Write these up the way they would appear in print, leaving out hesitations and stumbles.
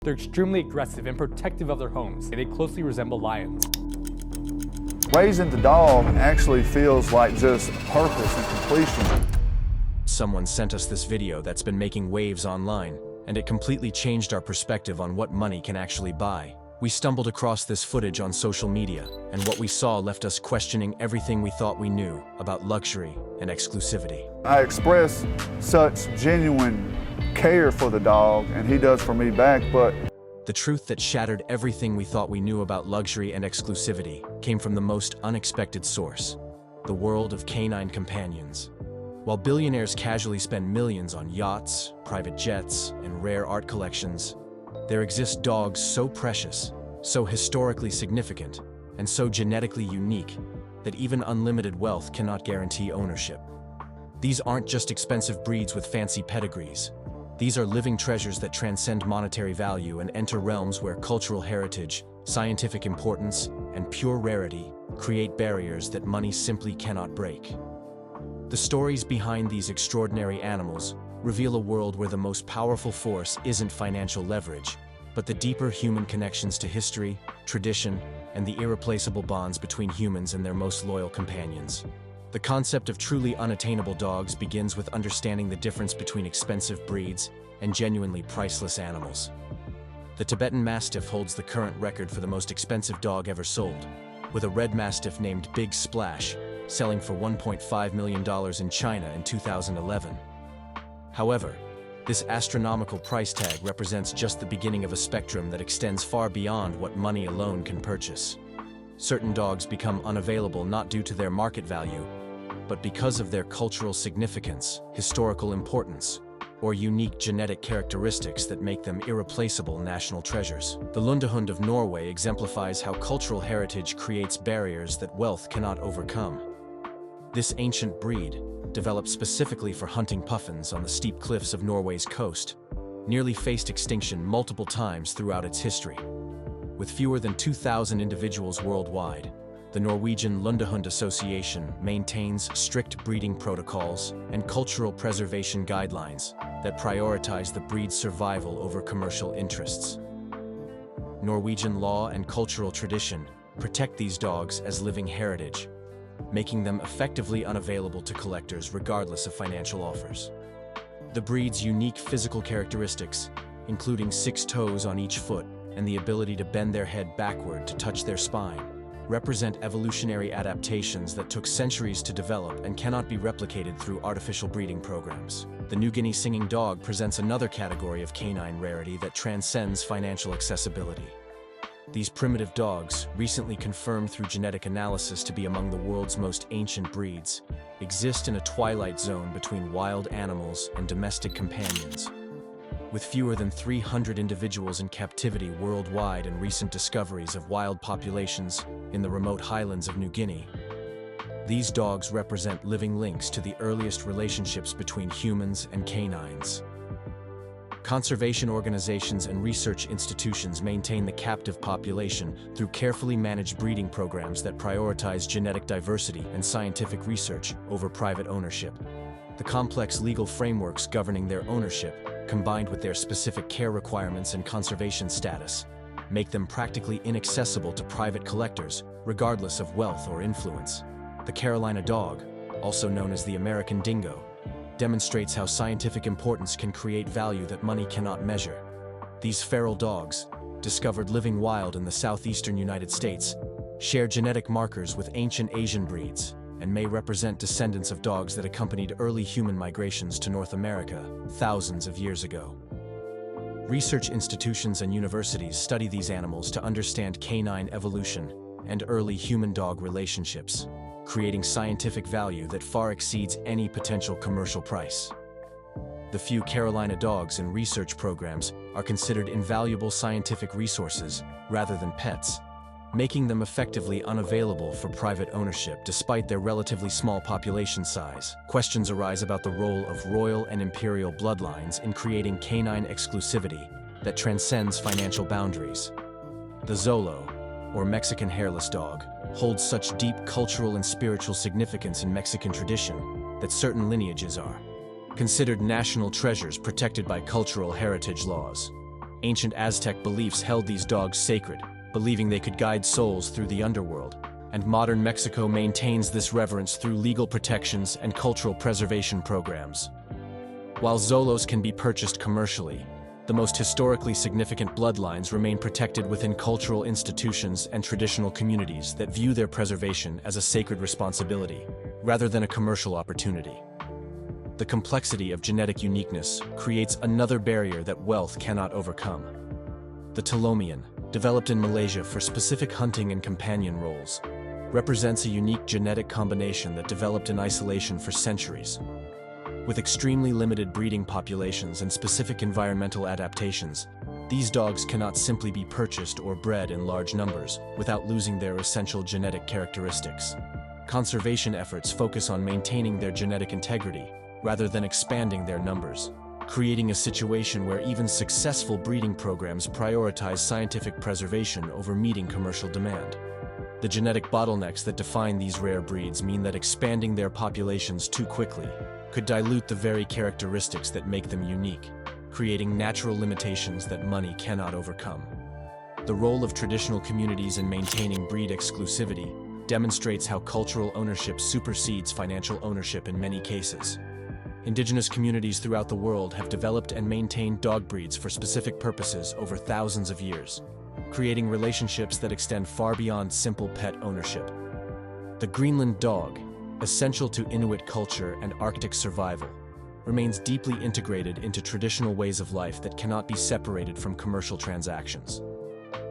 They're extremely aggressive and protective of their homes, and they closely resemble lions. Raising the dog actually feels like just purpose and completion. Someone sent us this video that's been making waves online, and it completely changed our perspective on what money can actually buy. We stumbled across this footage on social media, and what we saw left us questioning everything we thought we knew about luxury and exclusivity. I express such genuine care for the dog, and he does for me back, but the truth that shattered everything we thought we knew about luxury and exclusivity came from the most unexpected source: the world of canine companions. While billionaires casually spend millions on yachts, private jets, and rare art collections, there exist dogs so precious, so historically significant, and so genetically unique that even unlimited wealth cannot guarantee ownership. These aren't just expensive breeds with fancy pedigrees. These are living treasures that transcend monetary value and enter realms where cultural heritage, scientific importance, and pure rarity create barriers that money simply cannot break. The stories behind these extraordinary animals reveal a world where the most powerful force isn't financial leverage, but the deeper human connections to history, tradition, and the irreplaceable bonds between humans and their most loyal companions. The concept of truly unattainable dogs begins with understanding the difference between expensive breeds and genuinely priceless animals. The Tibetan Mastiff holds the current record for the most expensive dog ever sold, with a red Mastiff named Big Splash selling for $1.5 million in China in 2011. However, this astronomical price tag represents just the beginning of a spectrum that extends far beyond what money alone can purchase. Certain dogs become unavailable not due to their market value, but because of their cultural significance, historical importance, or unique genetic characteristics that make them irreplaceable national treasures. The Lundehund of Norway exemplifies how cultural heritage creates barriers that wealth cannot overcome. This ancient breed, developed specifically for hunting puffins on the steep cliffs of Norway's coast, nearly faced extinction multiple times throughout its history. With fewer than 2,000 individuals worldwide, the Norwegian Lundehund Association maintains strict breeding protocols and cultural preservation guidelines that prioritize the breed's survival over commercial interests. Norwegian law and cultural tradition protect these dogs as living heritage, making them effectively unavailable to collectors regardless of financial offers. The breed's unique physical characteristics, including 6 toes on each foot and the ability to bend their head backward to touch their spine, represent evolutionary adaptations that took centuries to develop and cannot be replicated through artificial breeding programs. The New Guinea singing dog presents another category of canine rarity that transcends financial accessibility. These primitive dogs, recently confirmed through genetic analysis to be among the world's most ancient breeds, exist in a twilight zone between wild animals and domestic companions. With fewer than 300 individuals in captivity worldwide and recent discoveries of wild populations in the remote highlands of New Guinea, these dogs represent living links to the earliest relationships between humans and canines. Conservation organizations and research institutions maintain the captive population through carefully managed breeding programs that prioritize genetic diversity and scientific research over private ownership. The complex legal frameworks governing their ownership, combined with their specific care requirements and conservation status, make them practically inaccessible to private collectors, regardless of wealth or influence. The Carolina dog, also known as the American dingo, demonstrates how scientific importance can create value that money cannot measure. These feral dogs, discovered living wild in the southeastern United States, share genetic markers with ancient Asian breeds and may represent descendants of dogs that accompanied early human migrations to North America thousands of years ago. Research institutions and universities study these animals to understand canine evolution and early human-dog relationships, creating scientific value that far exceeds any potential commercial price. The few Carolina dogs in research programs are considered invaluable scientific resources rather than pets, making them effectively unavailable for private ownership despite their relatively small population size. Questions arise about the role of royal and imperial bloodlines in creating canine exclusivity that transcends financial boundaries. The Zolo, or Mexican hairless dog, holds such deep cultural and spiritual significance in Mexican tradition that certain lineages are considered national treasures protected by cultural heritage laws. Ancient Aztec beliefs held these dogs sacred, believing they could guide souls through the underworld, and modern Mexico maintains this reverence through legal protections and cultural preservation programs. While Zolos can be purchased commercially, the most historically significant bloodlines remain protected within cultural institutions and traditional communities that view their preservation as a sacred responsibility, rather than a commercial opportunity. The complexity of genetic uniqueness creates another barrier that wealth cannot overcome. The Telomian, developed in Malaysia for specific hunting and companion roles, represents a unique genetic combination that developed in isolation for centuries. With extremely limited breeding populations and specific environmental adaptations, these dogs cannot simply be purchased or bred in large numbers without losing their essential genetic characteristics. Conservation efforts focus on maintaining their genetic integrity rather than expanding their numbers, creating a situation where even successful breeding programs prioritize scientific preservation over meeting commercial demand. The genetic bottlenecks that define these rare breeds mean that expanding their populations too quickly could dilute the very characteristics that make them unique, creating natural limitations that money cannot overcome. The role of traditional communities in maintaining breed exclusivity demonstrates how cultural ownership supersedes financial ownership in many cases. Indigenous communities throughout the world have developed and maintained dog breeds for specific purposes over thousands of years, creating relationships that extend far beyond simple pet ownership. The Greenland dog, essential to Inuit culture and Arctic survival, remains deeply integrated into traditional ways of life that cannot be separated from commercial transactions.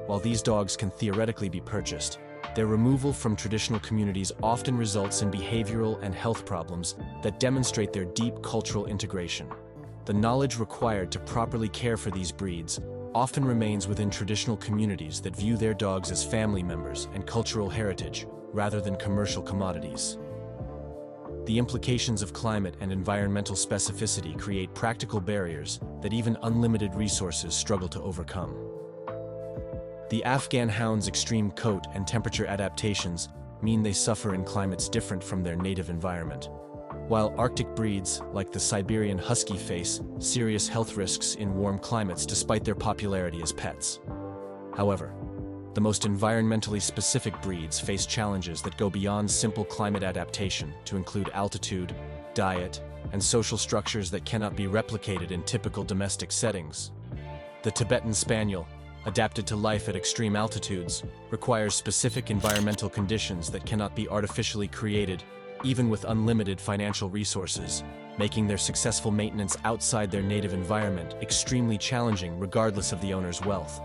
While these dogs can theoretically be purchased, their removal from traditional communities often results in behavioral and health problems that demonstrate their deep cultural integration. The knowledge required to properly care for these breeds often remains within traditional communities that view their dogs as family members and cultural heritage rather than commercial commodities. The implications of climate and environmental specificity create practical barriers that even unlimited resources struggle to overcome. The Afghan hound's extreme coat and temperature adaptations mean they suffer in climates different from their native environment, while Arctic breeds, like the Siberian Husky, face serious health risks in warm climates despite their popularity as pets. However, the most environmentally specific breeds face challenges that go beyond simple climate adaptation to include altitude, diet, and social structures that cannot be replicated in typical domestic settings. The Tibetan Spaniel, adapted to life at extreme altitudes, requires specific environmental conditions that cannot be artificially created, even with unlimited financial resources, making their successful maintenance outside their native environment extremely challenging regardless of the owner's wealth.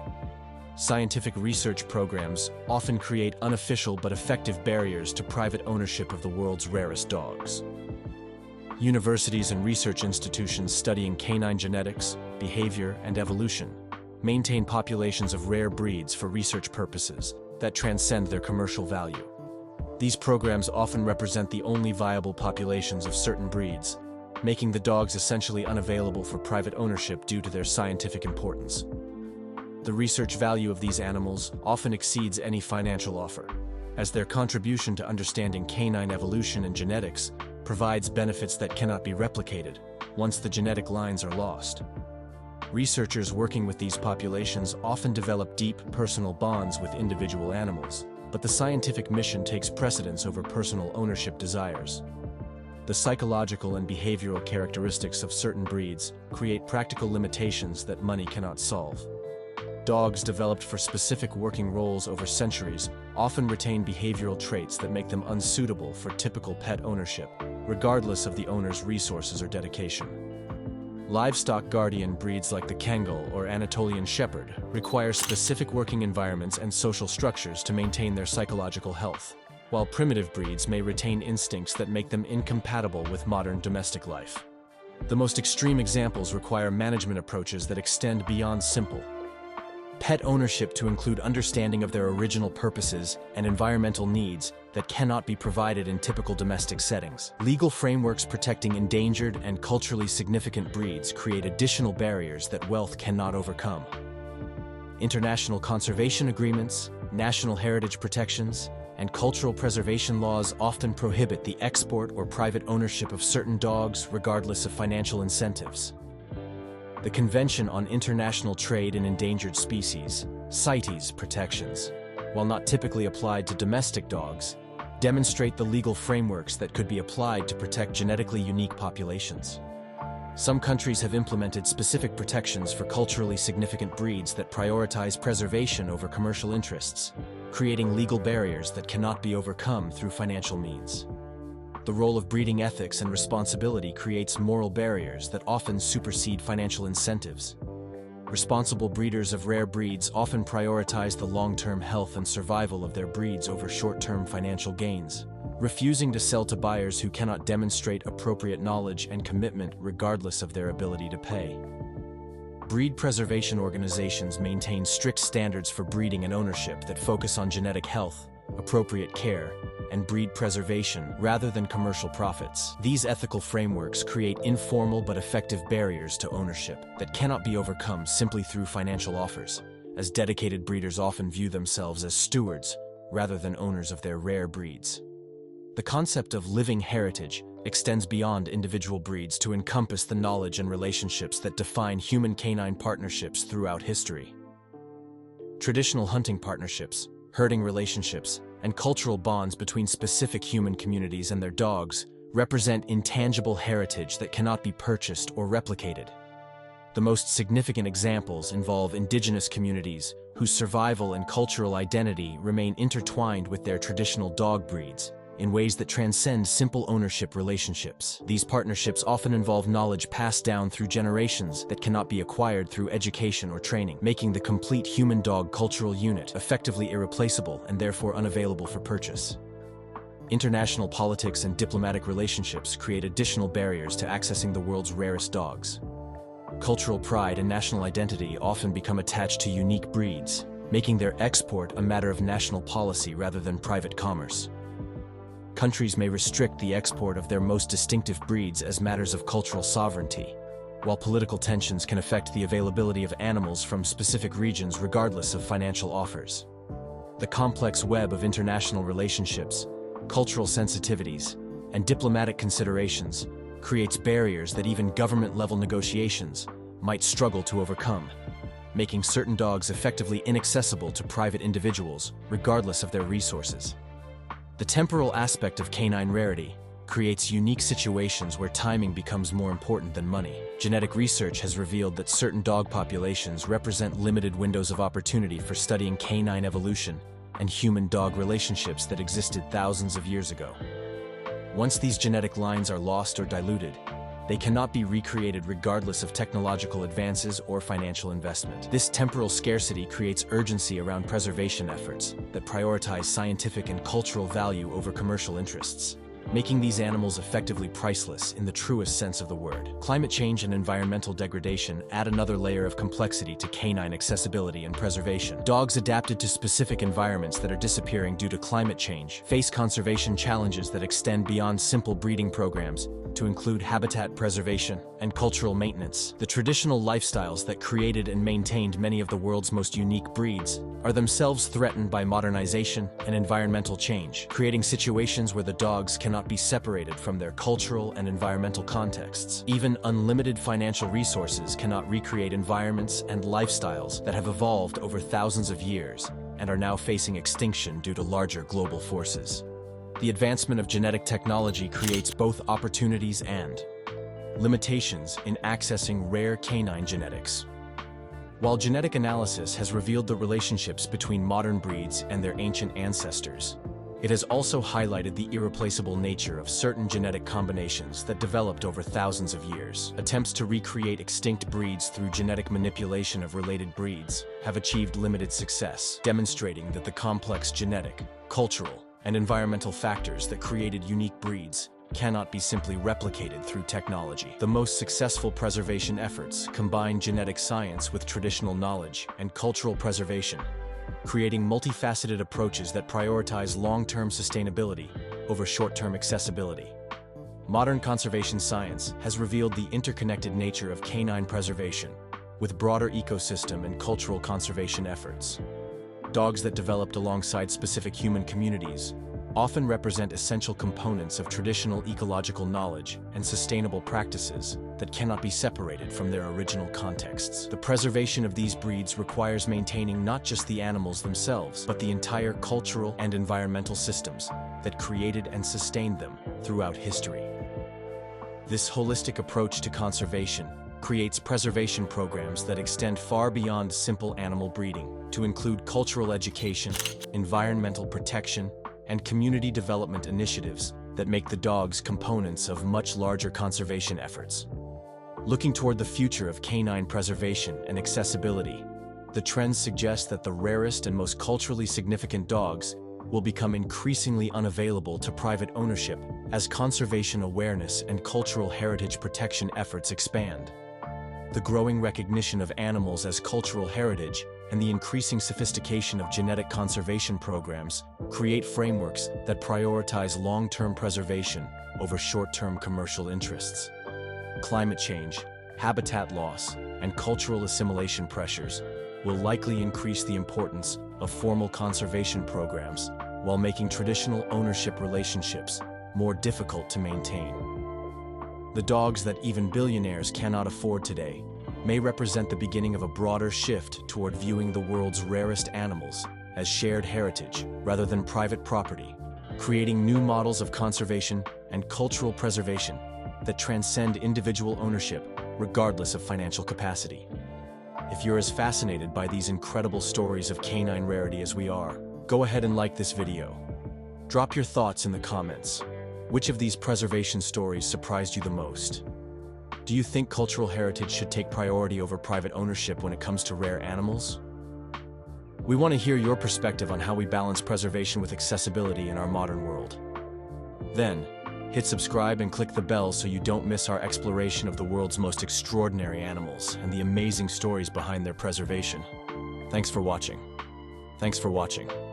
Scientific research programs often create unofficial but effective barriers to private ownership of the world's rarest dogs. Universities and research institutions studying canine genetics, behavior, and evolution maintain populations of rare breeds for research purposes that transcend their commercial value. These programs often represent the only viable populations of certain breeds, making the dogs essentially unavailable for private ownership due to their scientific importance. The research value of these animals often exceeds any financial offer, as their contribution to understanding canine evolution and genetics provides benefits that cannot be replicated once the genetic lines are lost. Researchers working with these populations often develop deep personal bonds with individual animals, but the scientific mission takes precedence over personal ownership desires. The psychological and behavioral characteristics of certain breeds create practical limitations that money cannot solve. Dogs developed for specific working roles over centuries often retain behavioral traits that make them unsuitable for typical pet ownership, regardless of the owner's resources or dedication. Livestock guardian breeds like the Kangal or Anatolian Shepherd require specific working environments and social structures to maintain their psychological health, while primitive breeds may retain instincts that make them incompatible with modern domestic life. The most extreme examples require management approaches that extend beyond simple pet ownership to include understanding of their original purposes and environmental needs that cannot be provided in typical domestic settings. Legal frameworks protecting endangered and culturally significant breeds create additional barriers that wealth cannot overcome. International conservation agreements, national heritage protections, and cultural preservation laws often prohibit the export or private ownership of certain dogs regardless of financial incentives. The Convention on International Trade in Endangered Species, CITES protections, while not typically applied to domestic dogs, demonstrate the legal frameworks that could be applied to protect genetically unique populations. Some countries have implemented specific protections for culturally significant breeds that prioritize preservation over commercial interests, creating legal barriers that cannot be overcome through financial means. The role of breeding ethics and responsibility creates moral barriers that often supersede financial incentives. Responsible breeders of rare breeds often prioritize the long-term health and survival of their breeds over short-term financial gains, refusing to sell to buyers who cannot demonstrate appropriate knowledge and commitment regardless of their ability to pay. Breed preservation organizations maintain strict standards for breeding and ownership that focus on genetic health, appropriate care, and breed preservation rather than commercial profits. These ethical frameworks create informal but effective barriers to ownership that cannot be overcome simply through financial offers, as dedicated breeders often view themselves as stewards rather than owners of their rare breeds. The concept of living heritage extends beyond individual breeds to encompass the knowledge and relationships that define human-canine partnerships throughout history. Traditional hunting partnerships, herding relationships, and cultural bonds between specific human communities and their dogs represent intangible heritage that cannot be purchased or replicated. The most significant examples involve indigenous communities whose survival and cultural identity remain intertwined with their traditional dog breeds in ways that transcend simple ownership relationships. These partnerships often involve knowledge passed down through generations that cannot be acquired through education or training, making the complete human-dog cultural unit effectively irreplaceable and therefore unavailable for purchase. International politics and diplomatic relationships create additional barriers to accessing the world's rarest dogs. Cultural pride and national identity often become attached to unique breeds, making their export a matter of national policy rather than private commerce. Countries may restrict the export of their most distinctive breeds as matters of cultural sovereignty, while political tensions can affect the availability of animals from specific regions regardless of financial offers. The complex web of international relationships, cultural sensitivities, and diplomatic considerations creates barriers that even government-level negotiations might struggle to overcome, making certain dogs effectively inaccessible to private individuals regardless of their resources. The temporal aspect of canine rarity creates unique situations where timing becomes more important than money. Genetic research has revealed that certain dog populations represent limited windows of opportunity for studying canine evolution and human-dog relationships that existed thousands of years ago. Once these genetic lines are lost or diluted, they cannot be recreated regardless of technological advances or financial investment. This temporal scarcity creates urgency around preservation efforts that prioritize scientific and cultural value over commercial interests, making these animals effectively priceless in the truest sense of the word. Climate change and environmental degradation add another layer of complexity to canine accessibility and preservation. Dogs adapted to specific environments that are disappearing due to climate change face conservation challenges that extend beyond simple breeding programs to include habitat preservation and cultural maintenance. The traditional lifestyles that created and maintained many of the world's most unique breeds are themselves threatened by modernization and environmental change, creating situations where the dogs cannot be separated from their cultural and environmental contexts. Even unlimited financial resources cannot recreate environments and lifestyles that have evolved over thousands of years and are now facing extinction due to larger global forces. The advancement of genetic technology creates both opportunities and limitations in accessing rare canine genetics. While genetic analysis has revealed the relationships between modern breeds and their ancient ancestors, it has also highlighted the irreplaceable nature of certain genetic combinations that developed over thousands of years. Attempts to recreate extinct breeds through genetic manipulation of related breeds have achieved limited success, demonstrating that the complex genetic, cultural, and environmental factors that created unique breeds cannot be simply replicated through technology. The most successful preservation efforts combine genetic science with traditional knowledge and cultural preservation, creating multifaceted approaches that prioritize long-term sustainability over short-term accessibility. Modern conservation science has revealed the interconnected nature of canine preservation, with broader ecosystem and cultural conservation efforts. Dogs that developed alongside specific human communities often represent essential components of traditional ecological knowledge and sustainable practices that cannot be separated from their original contexts. The preservation of these breeds requires maintaining not just the animals themselves, but the entire cultural and environmental systems that created and sustained them throughout history. This holistic approach to conservation creates preservation programs that extend far beyond simple animal breeding to include cultural education, environmental protection, and community development initiatives that make the dogs components of much larger conservation efforts. Looking toward the future of canine preservation and accessibility, the trends suggest that the rarest and most culturally significant dogs will become increasingly unavailable to private ownership as conservation awareness and cultural heritage protection efforts expand. The growing recognition of animals as cultural heritage and the increasing sophistication of genetic conservation programs create frameworks that prioritize long-term preservation over short-term commercial interests. Climate change, habitat loss, and cultural assimilation pressures will likely increase the importance of formal conservation programs while making traditional ownership relationships more difficult to maintain. The dogs that even billionaires cannot afford today may represent the beginning of a broader shift toward viewing the world's rarest animals as shared heritage rather than private property, creating new models of conservation and cultural preservation that transcend individual ownership regardless of financial capacity. If you're as fascinated by these incredible stories of canine rarity as we are, go ahead and like this video. Drop your thoughts in the comments. Which of these preservation stories surprised you the most? Do you think cultural heritage should take priority over private ownership when it comes to rare animals? We want to hear your perspective on how we balance preservation with accessibility in our modern world. Then, hit subscribe and click the bell so you don't miss our exploration of the world's most extraordinary animals and the amazing stories behind their preservation. Thanks for watching.